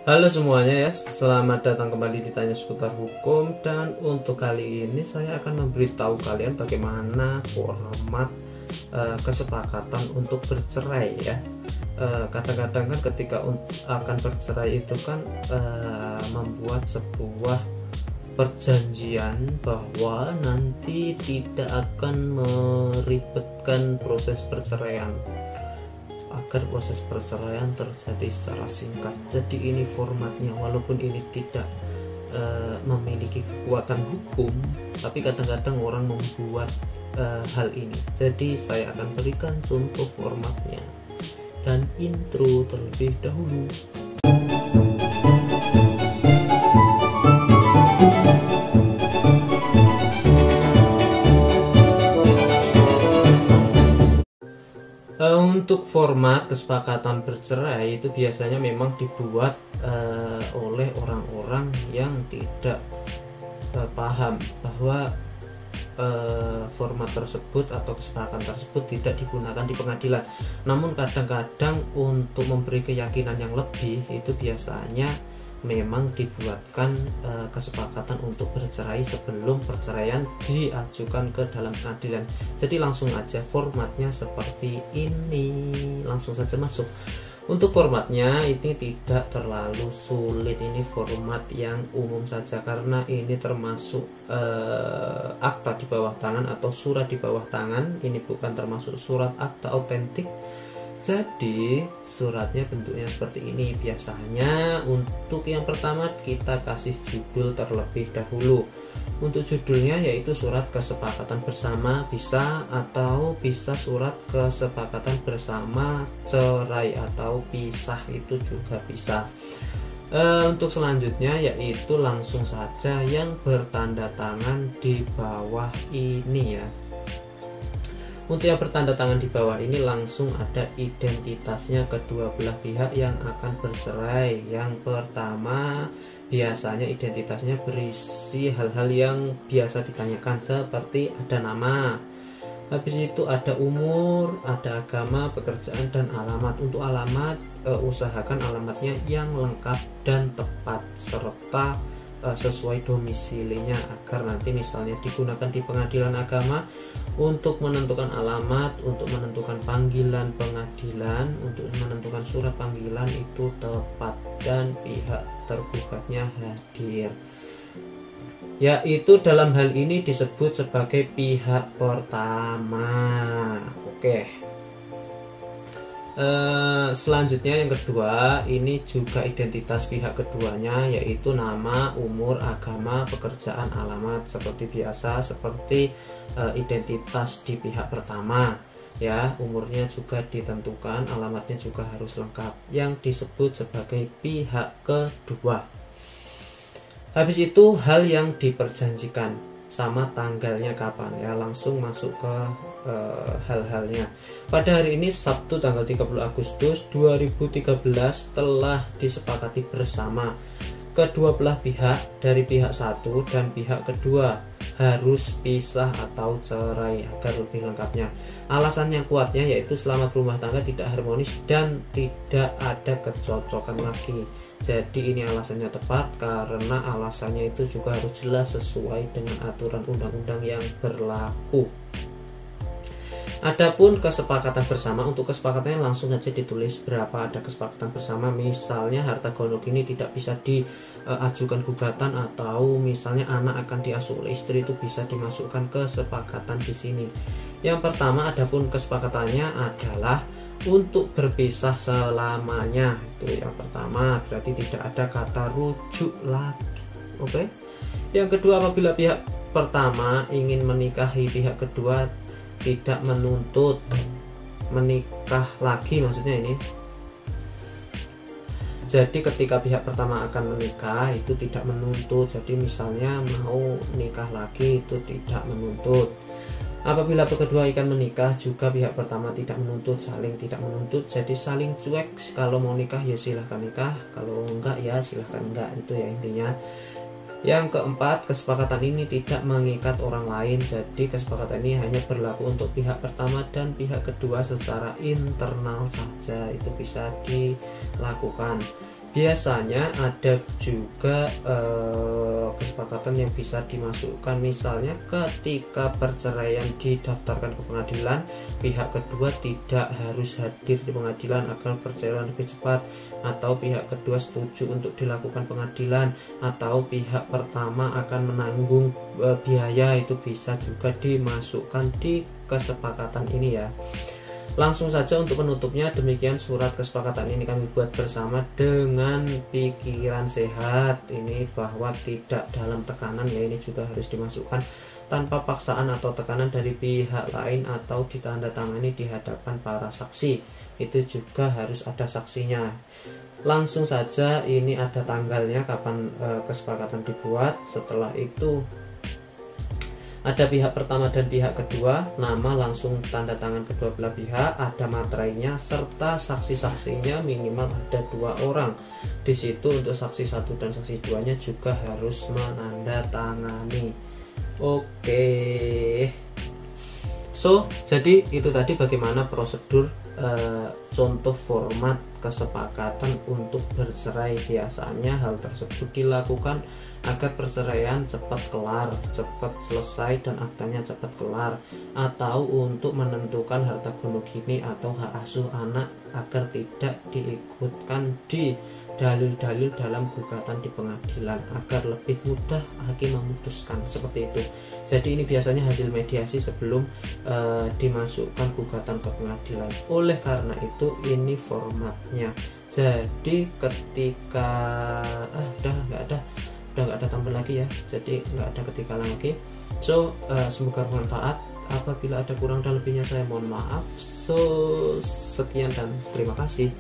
Halo semuanya ya, selamat datang kembali di Tanya Seputar Hukum. Dan untuk kali ini saya akan memberitahu kalian bagaimana format kesepakatan untuk bercerai ya. Kadang-kadang kan ketika akan bercerai itu kan membuat sebuah perjanjian bahwa nanti tidak akan meribetkan proses perceraian, agar proses perceraian terjadi secara singkat. Jadi ini formatnya, walaupun ini tidak memiliki kekuatan hukum, tapi kadang-kadang orang membuat hal ini. Jadi saya akan berikan contoh formatnya dan intro terlebih dahulu. Untuk format kesepakatan bercerai itu biasanya memang dibuat oleh orang-orang yang tidak paham bahwa format tersebut atau kesepakatan tersebut tidak digunakan di pengadilan. Namun kadang-kadang untuk memberi keyakinan yang lebih, itu biasanya memang dibuatkan kesepakatan untuk bercerai sebelum perceraian diajukan ke dalam pengadilan. Jadi langsung aja formatnya seperti ini, langsung saja masuk. Untuk formatnya ini tidak terlalu sulit, ini format yang umum saja karena ini termasuk akta di bawah tangan atau surat di bawah tangan. Ini bukan termasuk surat akta autentik. Jadi suratnya bentuknya seperti ini. Biasanya untuk yang pertama kita kasih judul terlebih dahulu. Untuk judulnya yaitu surat kesepakatan bersama bisa, atau bisa surat kesepakatan bersama cerai atau pisah, itu juga bisa. Untuk selanjutnya yaitu langsung saja yang bertanda tangan di bawah ini ya. Untuk yang bertanda tangan di bawah ini langsung ada identitasnya kedua belah pihak yang akan bercerai. Yang pertama biasanya identitasnya berisi hal-hal yang biasa ditanyakan seperti ada nama, habis itu ada umur, ada agama, pekerjaan, dan alamat. Untuk alamat usahakan alamatnya yang lengkap dan tepat serta sesuai domisilinya, agar nanti misalnya digunakan di pengadilan agama untuk menentukan alamat, untuk menentukan panggilan pengadilan, untuk menentukan surat panggilan itu tepat dan pihak tergugatnya hadir. Yaitu dalam hal ini disebut sebagai pihak pertama. Oke. Selanjutnya yang kedua, ini juga identitas pihak keduanya, yaitu nama, umur, agama, pekerjaan, alamat, seperti biasa, seperti identitas di pihak pertama ya. Umurnya juga ditentukan, alamatnya juga harus lengkap, yang disebut sebagai pihak kedua. Habis itu hal yang diperjanjikan sama tanggalnya kapan ya, langsung masuk ke hal-halnya. Pada hari ini Sabtu tanggal 30 Agustus 2013 telah disepakati bersama kedua belah pihak dari pihak satu dan pihak kedua harus pisah atau cerai. Agar lebih lengkapnya, alasan yang kuatnya yaitu selama berumah tangga tidak harmonis dan tidak ada kecocokan lagi. Jadi ini alasannya tepat karena alasannya itu juga harus jelas sesuai dengan aturan undang-undang yang berlaku. Adapun kesepakatan bersama, untuk kesepakatannya langsung saja ditulis berapa ada kesepakatan bersama. Misalnya harta gonok ini tidak bisa diajukan gugatan, atau misalnya anak akan diasuh oleh istri, itu bisa dimasukkan kesepakatan di sini. Yang pertama, adapun kesepakatannya adalah untuk berpisah selamanya. Itu yang pertama, berarti tidak ada kata rujuk lagi. Oke. Yang kedua, apabila pihak pertama ingin menikahi pihak kedua tidak menuntut menikah lagi, maksudnya ini. Jadi ketika pihak pertama akan menikah itu tidak menuntut. Jadi misalnya mau nikah lagi itu tidak menuntut. Apabila kedua akan menikah juga pihak pertama tidak menuntut, saling tidak menuntut. Jadi saling cuek. Kalau mau nikah ya silahkan nikah, kalau enggak ya silahkan enggak. Itu ya intinya. Yang keempat, kesepakatan ini tidak mengikat orang lain. Jadi kesepakatan ini hanya berlaku untuk pihak pertama dan pihak kedua secara internal saja. Itu bisa dilakukan. Biasanya ada juga kesepakatan yang bisa dimasukkan, misalnya ketika perceraian didaftarkan ke pengadilan, pihak kedua tidak harus hadir di pengadilan agar perceraian lebih cepat, atau pihak kedua setuju untuk dilakukan pengadilan, atau pihak pertama akan menanggung biaya, itu bisa juga dimasukkan di kesepakatan ini ya. Langsung saja untuk penutupnya, demikian surat kesepakatan ini kami buat bersama dengan pikiran sehat ini, bahwa tidak dalam tekanan ya, ini juga harus dimasukkan tanpa paksaan atau tekanan dari pihak lain, atau ditandatangani di hadapan para saksi, itu juga harus ada saksinya. Langsung saja ini ada tanggalnya kapan kesepakatan dibuat. Setelah itu ada pihak pertama dan pihak kedua, nama langsung tanda tangan kedua belah pihak, ada materainya serta saksi-saksinya minimal ada 2 orang. Di situ untuk saksi 1 dan saksi 2-nya juga harus menandatangani. Oke. So, jadi itu tadi bagaimana prosedur contoh format kesepakatan untuk bercerai. Biasanya hal tersebut dilakukan agar perceraian cepat kelar, cepat selesai dan aktanya cepat kelar, atau untuk menentukan harta gono gini atau hak asuh anak agar tidak diikutkan di dalil-dalil dalam gugatan di pengadilan, agar lebih mudah hakim memutuskan, seperti itu. Jadi ini biasanya hasil mediasi sebelum dimasukkan gugatan ke pengadilan. Oleh karena itu ini formatnya. Jadi ketika udah nggak ada tambah lagi ya, jadi nggak ada ketika lagi. So semoga bermanfaat. Apabila ada kurang dan lebihnya saya mohon maaf. So sekian dan terima kasih.